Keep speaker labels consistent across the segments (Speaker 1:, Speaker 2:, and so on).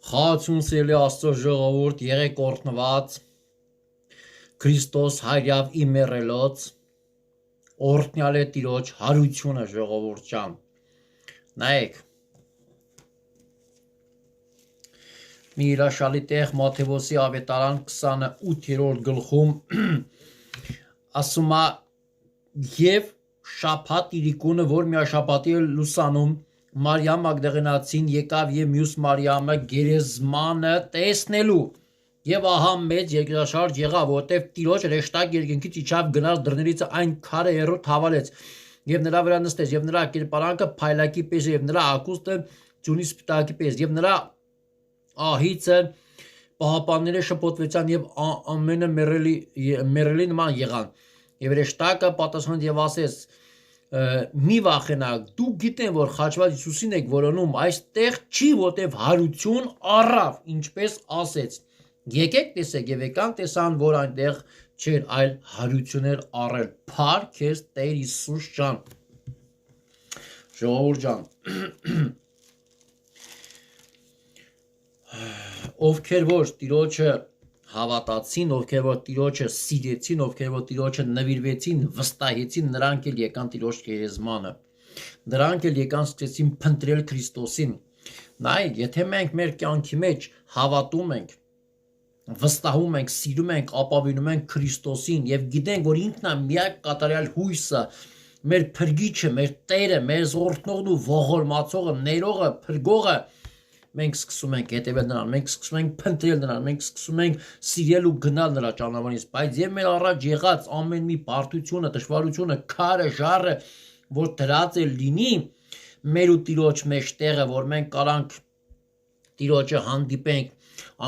Speaker 1: Խաղացուն սիրելի Աստծո ժողովուրդ, եղեք օրհնված, Քրիստոս հայրյավ իմերելոց, օրհնյալ է Տիրոջ հարությունը ժողովուրդ ջան։ Նայեք, մի հրաշալի տեղ Մատթեոսի ավետարան 28-րդ գլխում ասում է եւ շաբաթ իրիկունը, որ միաշաբաթի լուսանում Մարիամ Մագդաղենացին եկավ եւ մյուս Մարիամը գերեզմանը տեսնելու եւ ահա մեծ երկրաշարժ եղավ, որտեւ Տիրոջ ռեշտակ երկնքից իջավ, գնաց դռներից այն քարը հեռու թավալեց եւ նրա վրա նստեց եւ նրա կերպարանքը փայլակի պես եւ նրա ակուստը ձյունի սպիտակի պես եւ նրա ահիցը պահապանները շփոթվեցան եւ ամենը մեռելի նման եղան եւ ռեշտակը պատասխանեց եւ ասեց մի վախենակ, դուք գիտեն, որ խաչված Հիսուսին եք որոնում, այստեղ չի, որտեվ հարություն առավ, ինչպես ասեց։ Եկեք տեսեք եւ եկան տեսան, որ այնտեղ չէր, այլ հարություն էր առել։ Փառք քեզ Տեր Հիսուս ջան։ Ժողովուրդ ջան։ Ովքեր որ Տիրոջը հավատացին, ովքեր որ Տիրոջը սիրեցին, ովքեր որ Տիրոջը նվիրվեցին, վստահեցին, նրանք էլ եկան Տիրոջ գերեզմանը։ Նրանք էլ եկան սկսեցին փնտրել Քրիստոսին։ Նայեք, եթե մենք մեր կյանքի մեջ հավատում ենք, վստահում ենք, սիրում ենք, ապավինում ենք Քրիստոսին եւ գիտենք, որ ինքն է միակ կատարյալ հույսը, մեր փրկիչը, մեր Տերը, մեր զորհնողն ու ողորմածողը, ներողը, փրկողը, մենք սկսում ենք հետևել նրան, մենք սկսում ենք փնտրել նրան, մենք սկսում ենք սիրել ու գնալ նրա ճանապարհից, բայց եւ մեր առաջ եղած ամեն մի բարդությունը, դժվարությունը, քարը, ժառը, որ դրած է լինի մեր ու Տիրոջ մեջտեղը, որ մենք կարանք Տիրոջը հանդիպենք,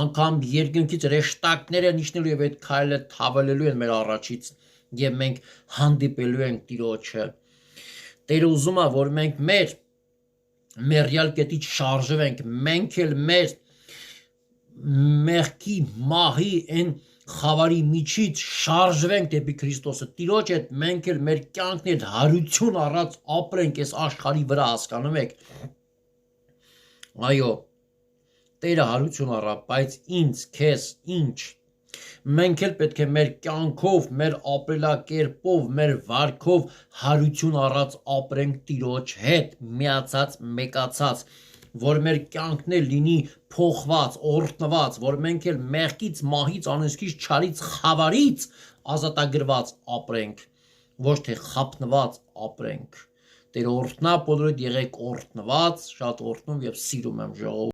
Speaker 1: անգամ երկնքից ռեշտակները նիշնելու եւ այդ քայլը թավալելու են մեր առաջից եւ մենք հանդիպելու ենք Տիրոջը։ Տերը ուզում է, որ մենք մեր մերյալ կետից շարժվենք, մենք էլ մեր մեղքի մահի այն խավարի միջից շարժվենք դեպի Քրիստոսը։ Տիրոջ հետ մենք էլ մեր կյանքն հետ հարություն առած ապրենք այս աշխարհի վրա, հասկանում եք։ Այո, Տերը հարություն առավ, բայց ինձ, քեզ, ինչ։ Մենք էլ պետք է մեր կյանքով, մեր ապրելակերպով, մեր վարքով հարություն առած ապրենք Տիրոջ հետ, միացած, մեկացած, որ մեր կյանքն էլ լինի փոխված, օրհնված, որ մենք էլ մեղքից, մահից, անեծքից, չարից, խավարից ազատագրված ապրենք, ոչ թե խափնված ապրենք։ Տերը օրհնա բոլորիդ, եղեք օրհնված, շատ օրհնում եւ սիրում եմ ժողովուրդ։